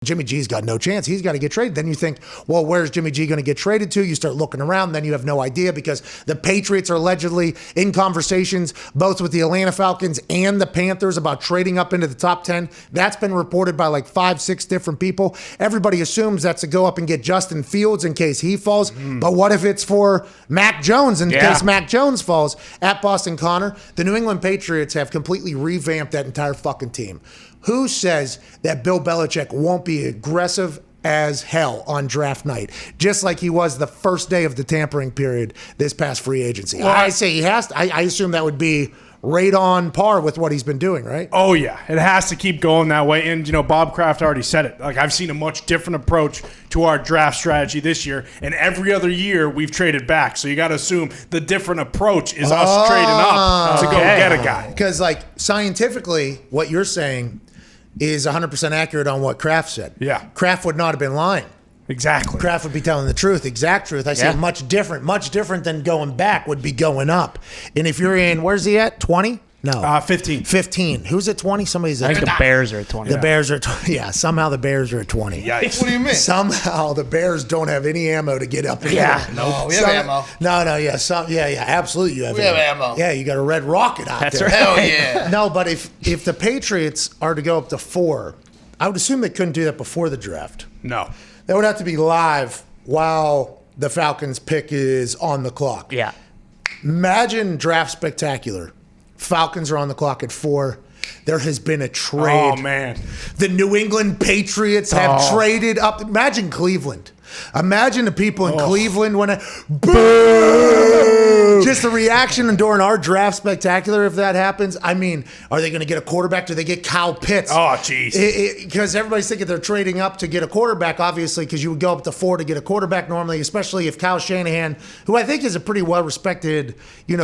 Jimmy G's got no chance. He's got to get traded. Then you think, well, where's Jimmy G going to get traded to? You start looking around. Then you have no idea because the Patriots are allegedly in conversations both with the Atlanta Falcons and the Panthers about trading up into the top 10. That's been reported by like 5-6 different people. Everybody assumes that's to go up and get Justin Fields in case he falls. But what if it's for Mac Jones in case Mac Jones falls? At Boston Connor, the New England Patriots have completely revamped that entire fucking team. Who says that Bill Belichick won't be aggressive as hell on draft night, just like he was the first day of the tampering period this past free agency? Well, I say he has to. I assume that would be right on par with what he's been doing, right? Oh, yeah. It has to keep going that way. And, Bob Kraft already said it. Like, I've seen a much different approach to our draft strategy this year. And every other year, we've traded back. So you got to assume the different approach is us trading up to go get a guy. Because, scientifically, what you're saying is 100% accurate on what Kraft said. Yeah. Kraft would not have been lying. Exactly. Kraft would be telling the truth, exact truth. I say much different than going back would be going up. And if you're in, where's he at? 20? No. 15. 15. Who's at 20? Somebody's at 20. I think the Bears are at 20. The Bears are at 20. Yeah, somehow the Bears are at 20. Yikes. What do you mean? Somehow the Bears don't have any ammo to get up there. Yeah. No, we have ammo. Yeah, absolutely you have We have ammo. Yeah, you got a red rocket out That's there. right. Hell yeah. No, but if the Patriots are to go up to 4, I would assume they couldn't do that before the draft. No. That would have to be live while the Falcons pick is on the clock. Yeah. Imagine draft spectacular. Falcons are on the clock at 4. There has been a trade. Oh, man. The New England Patriots have traded up. Imagine Cleveland. Imagine the people in Cleveland when boo! Just the reaction during our draft spectacular if that happens. I mean, are they going to get a quarterback? Do they get Kyle Pitts? Oh, jeez. Because everybody's thinking they're trading up to get a quarterback, obviously, because you would go up to 4 to get a quarterback normally, especially if Kyle Shanahan, who I think is a pretty well-respected,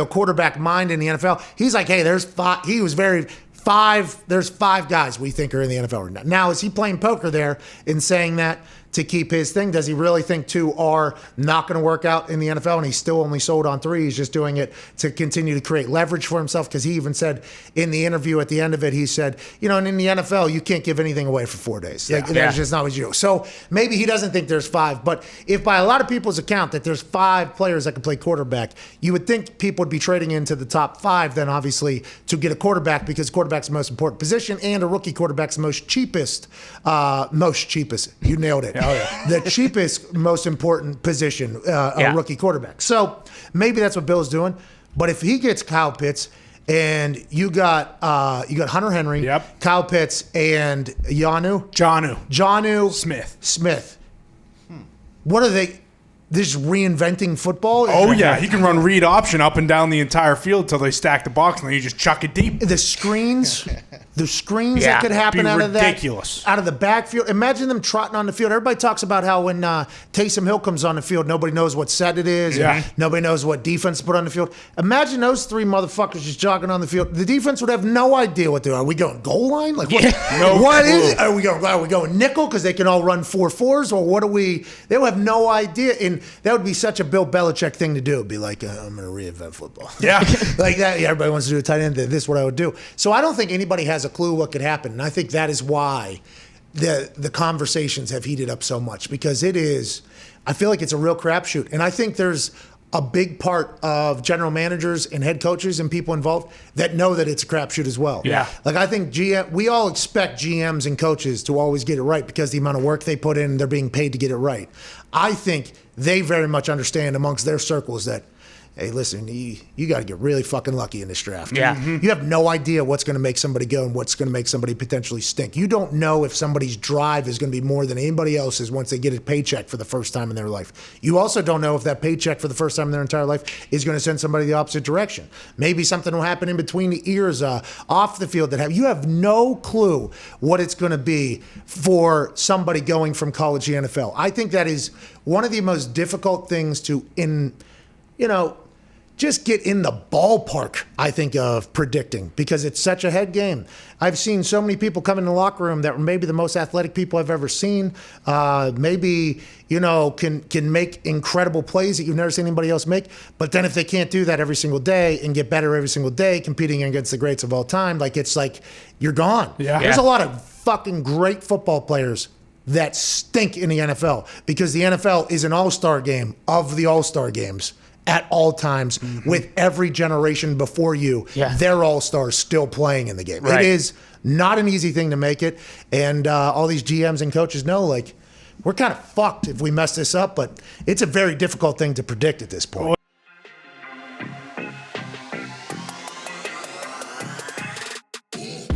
quarterback mind in the NFL, he's like, hey, there's 5. He was there's 5 guys we think are in the NFL right now. Now, is he playing poker there in saying that to keep his thing? Does he really think 2 are not going to work out in the NFL and he's still only sold on 3? He's just doing it to continue to create leverage for himself, because he even said in the interview at the end of it, he said, and in the NFL, you can't give anything away for 4 days. That's just not what you do. So maybe he doesn't think there's 5, but if by a lot of people's account that there's 5 players that can play quarterback, you would think people would be trading into the top 5 then obviously to get a quarterback, because quarterback's the most important position and a rookie quarterback's the most cheapest. You nailed it. Oh, yeah. The cheapest, most important position, a rookie quarterback. So maybe that's what Bill's doing. But if he gets Kyle Pitts and you got Hunter Henry, Kyle Pitts, and Jonnu Smith. What are they? This reinventing football? Oh, yeah. He can run read option up and down the entire field until they stack the box, and then you just chuck it deep. The screens that could happen out of that. Ridiculous. Out of the backfield. Imagine them trotting on the field. Everybody talks about how when Taysom Hill comes on the field, nobody knows what set it is. Yeah. Nobody knows what defense to put on the field. Imagine those 3 motherfuckers just jogging on the field. The defense would have no idea what they are. Are we going goal line? Like what? What is it? Are we going nickel because they can all run 4-4s, or what are we? They would have no idea. And that would be such a Bill Belichick thing to do. It'd be like, I'm going to reinvent football. Yeah. Like that. Yeah, everybody wants to do a tight end. This is what I would do. So I don't think anybody has a clue what could happen. And I think that is why the conversations have heated up so much, because I feel like it's a real crapshoot. And I think there's a big part of general managers and head coaches and people involved that know that it's a crapshoot as well. Yeah. Like I think we all expect GMs and coaches to always get it right because the amount of work they put in, they're being paid to get it right. I think they very much understand amongst their circles that, hey, listen, you got to get really fucking lucky in this draft. Yeah. Mm-hmm. You have no idea what's going to make somebody go and what's going to make somebody potentially stink. You don't know if somebody's drive is going to be more than anybody else's once they get a paycheck for the first time in their life. You also don't know if that paycheck for the first time in their entire life is going to send somebody the opposite direction. Maybe something will happen in between the ears, off the field you have no clue what it's going to be for somebody going from college to NFL. I think that is one of the most difficult things to just get in the ballpark, I think, of predicting, because it's such a head game. I've seen so many people come in the locker room that were maybe the most athletic people I've ever seen, maybe, can make incredible plays that you've never seen anybody else make. But then if they can't do that every single day and get better every single day, competing against the greats of all time, it's like you're gone. Yeah. There's a lot of fucking great football players that stink in the NFL, because the NFL is an all-star game of the all-star games at all times, with every generation before you, their all-stars still playing in the game. Right. It is not an easy thing to make it, and all these GMs and coaches know, like, we're kind of fucked if we mess this up, but it's a very difficult thing to predict at this point.